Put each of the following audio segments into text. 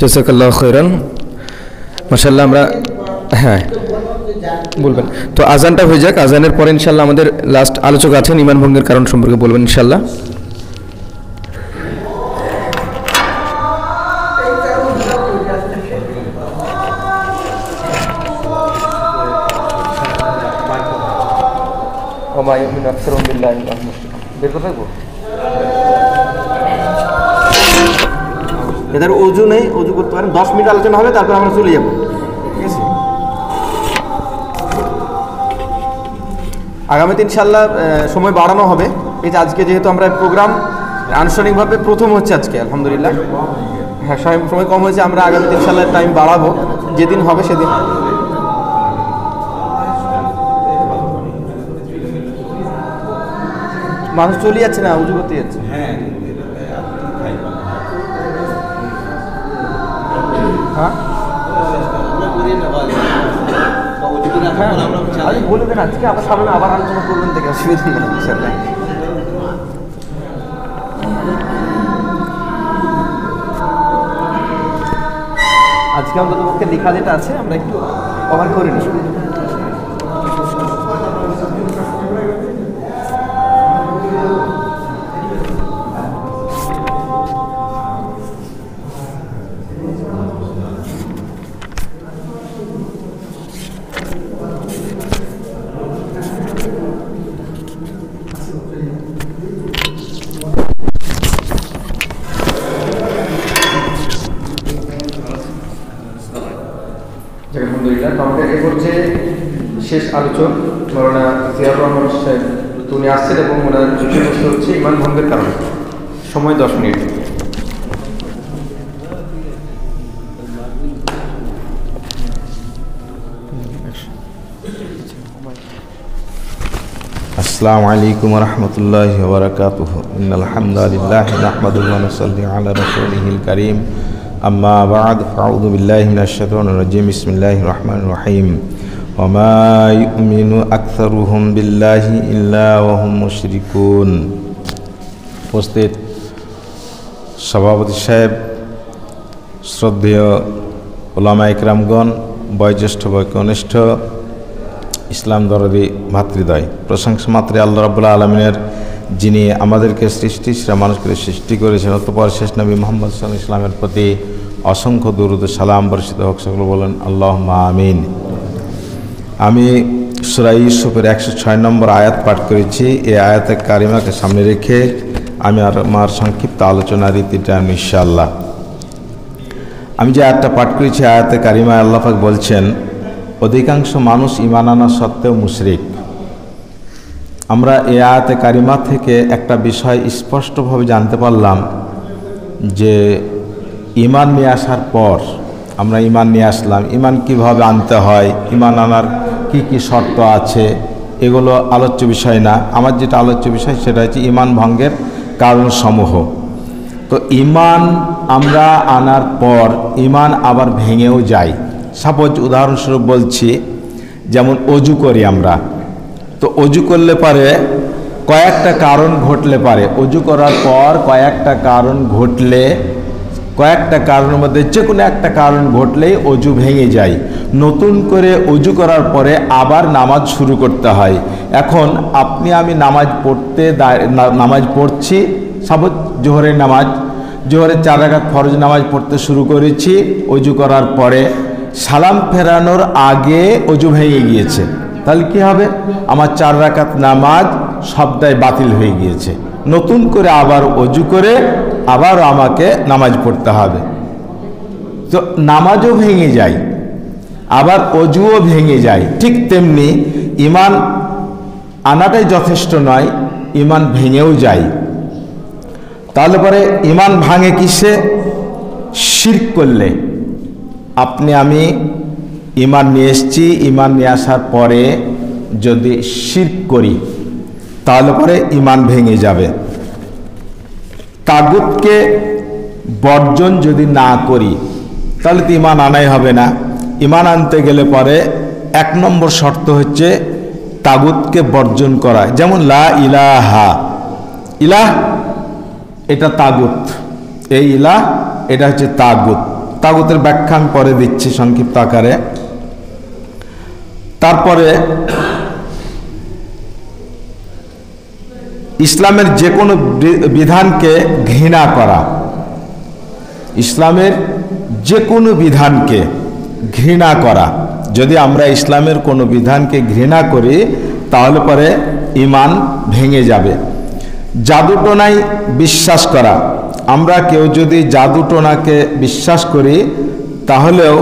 জাযাকাল্লাহু খাইরান। মাশাআল্লাহ। আমরা হ্যাঁ বলবেন তো আজানটা হয়ে যাক, আজানের পরে ইনশাআল্লাহ আমাদের লাস্ট আলোচক আছেন, ইমান ভঙ্গের কারণ সম্পর্কে বলবেন ইনশাআল্লাহ। এদের অজু নেই, অজু করতে পারেন। 10 মিনিট আলোচনা হবে, তারপর আমরা চলে যাব, ঠিক আছে? আগামীতে ইনশাল্লাহ সময় বাড়ানো হবে। এই যে আজকে যেহেতু আমরা প্রোগ্রাম আনুষ্ঠানিকভাবে প্রথম হচ্ছে আজকে, আলহামদুলিল্লাহ, হ্যাঁ সময় কম হয়েছে। আমরা আগামীতে ইনশাল্লাহ টাইম বাড়াবো, যেদিন হবে সেদিন। মানুষ চলে যাচ্ছে না, উজু করতে যাচ্ছে। বলবেন আজকে আবার সামনে আবার আলোচনা করবেন, থেকে অসুবিধা নেই ইনশাআল্লাহ। আজকে অন্তত পক্ষে লেখা যেটা আছে আমরা একটু কভার করে নিই। আলহামদুলিল্লাহ। তো আমাদের এই পর্যায়ে শেষ আলোচক মাওলানা জিয়াউর রহমান সাহেব, উনি আসছেন এবং ওনার বিষয়বস্তু হচ্ছে ইমান ভঙ্গের কারণ। সময় 10 মিনিট। আসসালামু আলাইকুম ওয়া রাহমাতুল্লাহি ওয়া বারাকাতুহু। ইন্নাল হামদালিল্লাহি নাহমাদুহু ওয়া নুসাল্লি আলা রাসূলিহিল কারীম। আম্মা বা'দ, ফাআউযু বিল্লাহি মিনাশ শাইতানির রাজীম। বিসমিল্লাহির রহমানির রহিম। ওয়া মা ইউমিনু আকসারুহুম বিল্লাহি ইল্লা ওয়া হুম মুশরিকুন। উপস্থিত সভাপতি সাহেব, শ্রদ্ধেয় উলামা ইকরামগণ, বয়োজ্যেষ্ঠ বয়কনিষ্ঠ ইসলাম দরদি ভাতৃদ্বয়, প্রশংসা মাত্রে আল্লাহ রাব্বুল আলামিনের, যিনি আমাদেরকে সৃষ্টি সেরা মানুষকে সৃষ্টি করেছেন। অতঃপর শেষ নবী মুহাম্মদ সাল্লাল্লাহু আলাইহি ওয়াসাল্লামের প্রতি অসংখ্য দরুদ ও সালাম বর্ষিত হোক। সকলে বলেন আল্লাহুম্মা আমিন। আমি সূরা ইউসুফের 106 নম্বর আয়াত পাঠ করেছি। এই আয়াতে কারিমাকে সামনে রেখে আমি আমার সংক্ষিপ্ত আলোচনার রীতিটা ইনশাআল্লাহ। আমি যে আয়াতটা পাঠ করেছি, আয়াতে কারিমায় আল্লাহ পাক বলছেন, অধিকাংশ মানুষ ঈমান আনা সত্ত্বেও মুশরিক। আমরা এই আয়াতে কারিমা থেকে একটা বিষয় স্পষ্টভাবে জানতে পারলাম যে ঈমান নিয়ে আসার পর আমরা ঈমান নিয়ে আসলাম, ঈমান কিভাবে আনতে হয়, ঈমান আনার কি কি শর্ত আছে, এগুলো আলোচ্য বিষয় না। আমার যেটা আলোচ্য বিষয় সেটা হচ্ছে ঈমান ভঙ্গের কারণসমূহ। তো ঈমান আমরা আনার পর ঈমান আবার ভেঙেও যায়। সাপোজ উদাহরণস্বরূপ বলছি, যেমন অজু করি আমরা, তো অজু করলে পারে কয়েকটা কারণ ঘটলে পারে, অজু করার পর কয়েকটা কারণ ঘটলে, কয়েকটা কারণের মধ্যে যে কোনো একটা কারণ ঘটলেই অজু ভেঙে যায়। নতুন করে অজু করার পরে আবার নামাজ শুরু করতে হয়। এখন আপনি আমি নামাজ পড়ছি, সাপোজ জোহরের নামাজ, জোহরের 4 রাকাত ফরজ নামাজ পড়তে শুরু করেছি। অজু করার পরে সালাম ফেরানোর আগে অজু ভেঙে গিয়েছে, তাহলে কি হবে? আমার 4 রাকাত নামাজ সবটাই বাতিল হয়ে গিয়েছে। নতুন করে আবার অজু করে আবারও আমাকে নামাজ পড়তে হবে। তো নামাজও ভেঙে যায়, আবার অজুও ভেঙে যায়। ঠিক তেমনি ঈমান আনাটাই যথেষ্ট নয়, ঈমান ভেঙেও যায়। তাহলে পরে ঈমান ভাঙে কিসে? শিরক করলে। আপনি আমি ঈমান নিয়ে এসেছি, ঈমান নিয়ে আসার পরে যদি শিরক করি তাহলে পরে ঈমান ভেঙে যাবে। তাগুতকে বর্জন যদি না করি তাহলে তো ঈমান আনাই হবে না। ঈমান আনতে গেলে পরে 1 নম্বর শর্ত হচ্ছে তাগুতকে বর্জন করা। যেমন লা ইলাহা, ইলাহ এটা তাগুত, এই ইলাহ এটা হচ্ছে তাগুত। তাগুতের ব্যাখ্যা আমি পরে দিচ্ছি সংক্ষিপ্ত আকারে। তারপরে ইসলামের যে কোনো বিধানকে ঘৃণা করা, ইসলামের যে কোনো বিধানকে ঘৃণা করা। যদি আমরা ইসলামের কোনো বিধানকে ঘৃণা করি তাহলে পরে ঈমান ভেঙে যাবে। জাদুটোনায় বিশ্বাস করা, আমরা কেউ যদি জাদুটোনাকে বিশ্বাস করি তাহলেও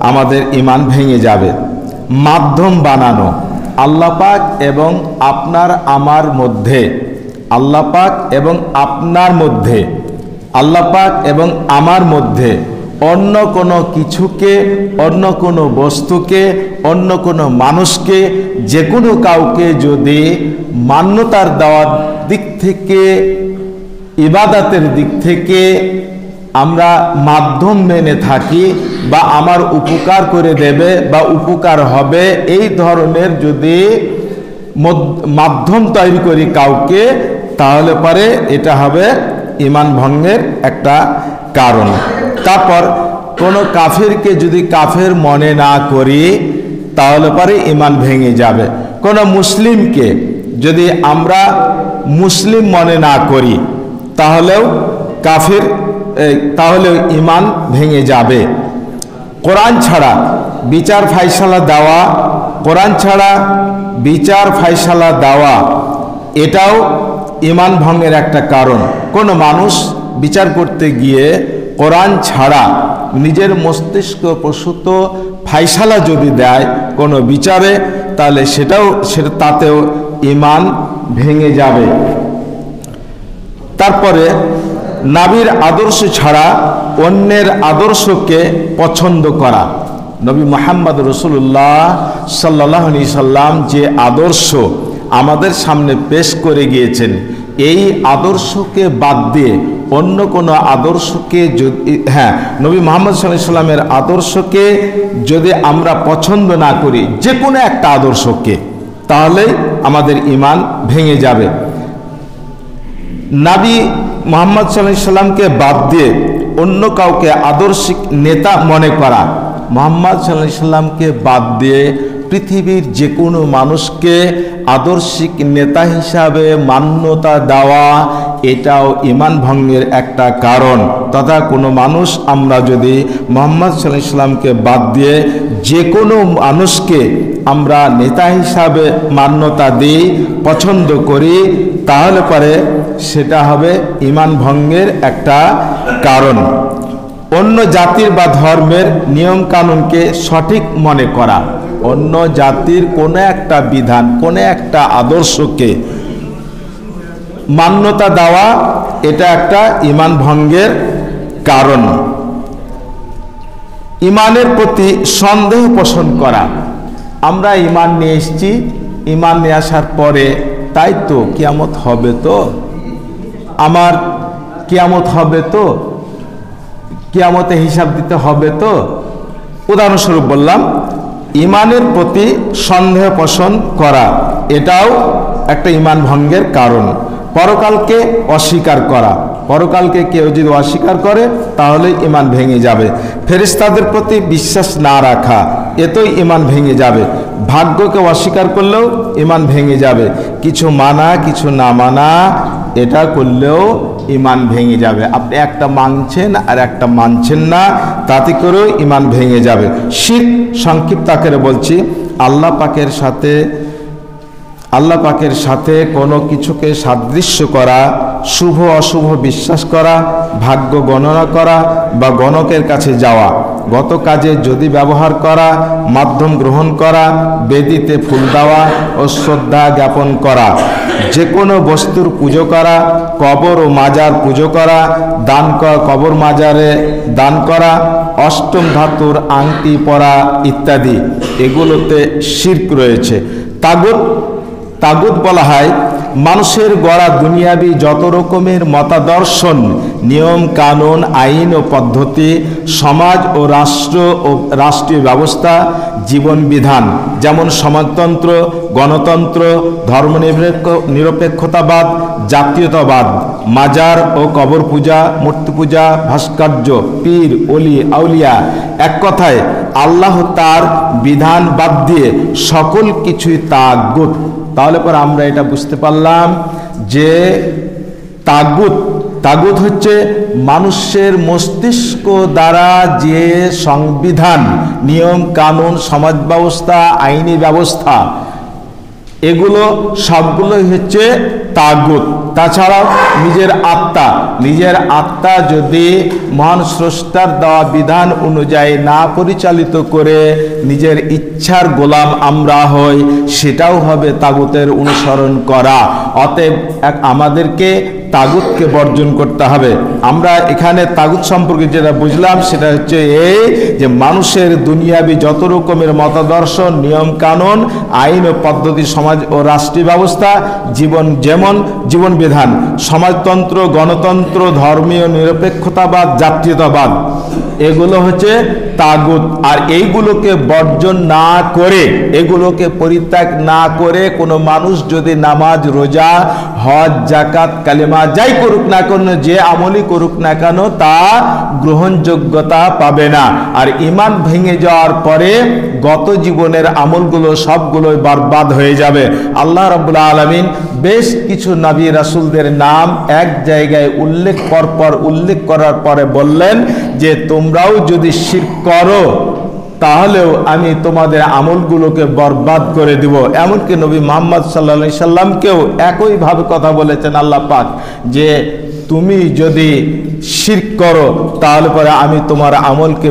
আমাদের ঈমান ভেঙে যাবে। মাধ্যম বানানো, আল্লাহ পাক এবং আপনার আমার মধ্যে, আল্লাহ পাক এবং আপনার মধ্যে, আল্লাহ পাক এবং আমার মধ্যে অন্য কোনো কিছুকে, অন্য কোনো বস্তুকে, অন্য কোনো মানুষকে, যে কোনো কাউকে যদি মান্যতার দেওয়ার দিক থেকে, ইবাদতের দিক থেকে আমরা মাধ্যম মেনে থাকি বা আমার উপকার করে দেবে বা উপকার হবে, এই ধরনের যদি মাধ্যম তৈরি করি কাউকে, তাহলে পরে এটা হবে ঈমান ভঙ্গের একটা কারণ। তারপর কোনো কাফিরকে যদি কাফের মনে না করি তাহলে পরে ঈমান ভেঙে যাবে। কোনো মুসলিমকে যদি আমরা মুসলিম মনে না করি তাহলেও কাফির, তাহলেও ঈমান ভেঙে যাবে। কোরআন ছাড়া বিচার ফায়সালা দেওয়া, কোরআন ছাড়া বিচার ফায়সালা দেওয়া এটাও ঈমান ভঙ্গের একটা কারণ। কোনো মানুষ বিচার করতে গিয়ে কোরআন ছাড়া নিজের মস্তিষ্ক প্রসূত ফায়সালা যদি দেয় কোনো বিচারে, তাহলে তাতেও ঈমান ভেঙে যাবে। তারপরে নবীর আদর্শ ছাড়া অন্যের আদর্শকে পছন্দ করা। নবী মুহাম্মদ রাসূলুল্লাহ সাল্লাল্লাহু আলাইহি সাল্লাম যে আদর্শ আমাদের সামনে পেশ করে গিয়েছেন, এই আদর্শকে বাদ দিয়ে অন্য কোনো আদর্শকে যদি, নবী মুহাম্মদ সাল্লাল্লাহু আলাইহি সাল্লামের আদর্শকে যদি আমরা পছন্দ না করি, যে কোনো একটা আদর্শকে, তাহলে আমাদের ঈমান ভেঙে যাবে। নবী মুহাম্মদ সাল্লাল্লাহু আলাইহি সাল্লামকে বাদ দিয়ে অন্য কাউকে আদর্শিক নেতা মনে করা, মুহাম্মদ সাল্লাল্লাহু আলাইহি সাল্লামকে বাদ দিয়ে পৃথিবীর যে কোনো মানুষকে আদর্শিক নেতা হিসাবে মান্যতা দেওয়া, এটাও ঈমান ভঙ্গের একটা কারণ। তথা কোনো মানুষ আমরা যদি মুহাম্মদ সাল্লাল্লাহু আলাইহি সাল্লামকে বাদ দিয়ে যে কোনো মানুষকে আমরা নেতা হিসাবে মান্যতা দিই, পছন্দ করি, তাহলে পরে সেটা হবে ঈমান ভঙ্গের একটা কারণ। অন্য জাতির বা ধর্মের নিয়ম কানুনকে সঠিক মনে করা, অন্য জাতির কোনো একটা বিধান, কোনো একটা আদর্শকে মান্যতা দেওয়া, এটা একটা ঈমান ভঙ্গের কারণ। ঈমানের প্রতি সন্দেহ পোষণ করা, আমরা ঈমান নিয়ে এসেছি, ঈমান নিয়ে আসার পরে তাই তো কিয়ামত হবে, তো আমার কিয়ামত হবে, তো কিয়ামতে হিসাব দিতে হবে, তো উদাহরণস্বরূপ বললাম, ঈমানের প্রতি সন্দেহ পোষণ করা, এটাও একটা ঈমান ভঙ্গের কারণ। পরকালকে অস্বীকার করা, পরকালকে কেউ যদি অস্বীকার করে তাহলে ঈমান ভেঙে যাবে। ফেরেশতাদের প্রতি বিশ্বাস না রাখা, এতেই ঈমান ভেঙে যাবে। ভাগ্যকে অস্বীকার করলেও ঈমান ভেঙে যাবে। কিছু মানা কিছু না মানা, এটা করলেও ঈমান ভেঙে যাবে। আপনি একটা মানছেন আর একটা মানছেন না, তাতে করেও ঈমান ভেঙে যাবে। শিরক সংক্ষিপ্ত আকারে বলছি, আল্লাহ পাকের সাথে কোনো কিছুকে সাদৃশ্য করা, শুভ অশুভ বিশ্বাস করা, ভাগ্য গণনা করা বা গণকের কাছে যাওয়া, গত কাজে যদি ব্যবহার করা, মাধ্যম গ্রহণ করা, বেদিতে ফুল দেওয়া ও শ্রদ্ধা জ্ঞাপন করা, যে কোনো বস্তুর পুজো করা, কবর ও মাজার পুজো করা, দান করা, কবর মাজারে দান করা, অষ্টম ধাতুর আংটি পরা ইত্যাদি, এগুলোতে শিরক রয়েছে। তাগুত বলা হয় মানুষের গড়া দুনিয়াবি যত রকমের মতাদর্শন, নিয়ম কানুন, আইন ও পদ্ধতি, সমাজ ও রাষ্ট্রীয় ব্যবস্থা, জীবন বিধান, যেমন সমাজতন্ত্র, গণতন্ত্র, ধর্মনিরপেক্ষতাবাদ, জাতীয়তাবাদ, মাজার ও কবর পূজা, মূর্তি পূজা, ভাস্কর্য, পীর, অলি, আউলিয়া, এক কথায় আল্লাহ তার বিধান বাদ দিয়ে সকল কিছুই তাগুত। তাহলে পর আমরা এটা বুঝতে পারলাম যে তাগুত হচ্ছে মানুষের মস্তিষ্ক দ্বারা যে সংবিধান, নিয়ম কানুন, সমাজ ব্যবস্থা, আইনি ব্যবস্থা, এগুলো সবগুলোই হচ্ছে তাগুত। তাছাড়াও নিজের আত্মা যদি মহান স্রষ্টার দেওয়া বিধান অনুযায়ী না পরিচালিত করে নিজের ইচ্ছার গোলাম আমরা হই, সেটাও হবে তাগুতের অনুসরণ করা। অতএব আমাদেরকে তাগুতকে বর্জন করতে হবে। আমরা এখানে তাগুত সম্পর্কে যেটা বুঝলাম সেটা হচ্ছে এই যে মানুষের দুনিয়াবি যত রকমের মতাদর্শ, নিয়ম কানুন, আইন ও পদ্ধতি, সমাজ ও রাষ্ট্রীয় ব্যবস্থা, জীবন বিধান, সমাজতন্ত্র, গণতন্ত্র, ধর্মীয় নিরপেক্ষতাবাদ, জাতীয়তাবাদ, এগুলো হচ্ছে তাগুত। আর এইগুলোকে বর্জন না করে, এগুলোকে পরিত্যাগ না করে কোনো মানুষ যদি নামাজ, রোজা, হজ, জাকাত, কালেমা যাই করুক না কেন, যে আমলই করুক না কেন, তা গ্রহণযোগ্যতা পাবে না। আর ঈমান ভেঙে যাওয়ার পরে গত জীবনের আমলগুলো সবগুলোই বরবাদ হয়ে যাবে। আল্লাহ রাব্বুল আলামিন বেশ কিছু নবী রাসূলদের নাম এক জায়গায় পরপর উল্লেখ করার পরে বললেন যে তোমরাও যদি শিরক করো তাহলেও আমি তোমাদের আমলগুলোকে বরবাদ করে দিব। এমনকি নবী মুহাম্মদ সাল্লাল্লাহু আলাইহি সাল্লামকেও একইভাবে কথা বলেছেন আল্লাহ পাক যে তুমি যদি শিরক করো তাহলে পরে আমি তোমার আমলকে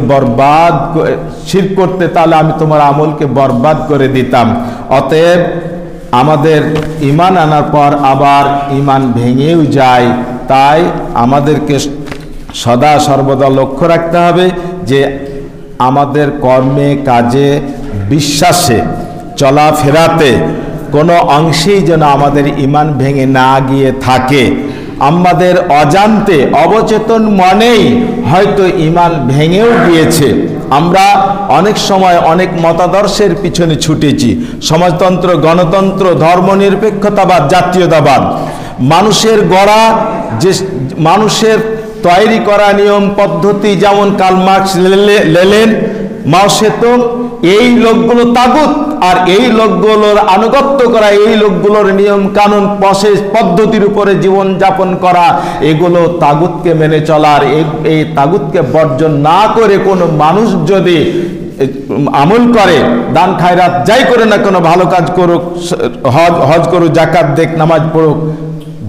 শিরক করতে তাহলে আমি তোমার আমলকে বরবাদ করে দিতাম। অতএব আমাদের ঈমান আনার পর আবার ঈমান ভেঙেও যায়, তাই আমাদেরকে সদা সর্বদা লক্ষ্য রাখতে হবে যে আমাদের কর্মে, কাজে, বিশ্বাসে, চলাফেরাতে কোনো অংশেই যেন আমাদের ঈমান ভেঙে না গিয়ে থাকে। আমাদের অজান্তে, অবচেতন মনেই হয়তো ঈমান ভেঙেও গিয়েছে। আমরা অনেক সময় অনেক মতাদর্শের পিছনে ছুটেছি, সমাজতন্ত্র, গণতন্ত্র, ধর্মনিরপেক্ষতাবাদ, জাতীয়তাবাদ, মানুষের তৈরি করা নিয়ম পদ্ধতি, যেমন কার্ল মার্কস, লেনিন, মাও সেতুং, এই লোকগুলো তাগুত। আর এই লোকগুলোর আনুগত্য করা, এই লোকগুলোর নিয়ম কানুন, প্রসেস পদ্ধতির উপরে জীবন যাপন করা, এগুলো তাগুতকে মেনে চলার। এই তাগুতকে বর্জন না করে কোনো মানুষ যদি আমল করে, দান খায়রাত যাই করে না কোনো, ভালো কাজ করুক, হজ করুক, জাকাত দেখ, নামাজ পড়ুক,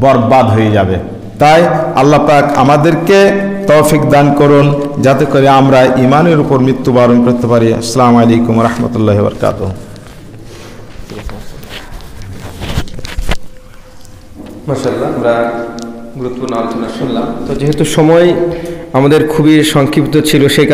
বরবাদ হয়ে যাবে। তাই আল্লাহ পাক আমাদেরকে তৌফিক দান করুন যাতে করে আমরা ঈমানের উপর মৃত্যুবরণ করতে পারি। আসসালামু আলাইকুম ওয়া রাহমাতুল্লাহি ওয়া বারাকাতুহু। মাশাআল্লাহ, আমরা গুরুত্বপূর্ণ আলোচনা শুনলাম। তো যেহেতু সময় আমাদের খুবই সংক্ষিপ্ত ছিল, সেই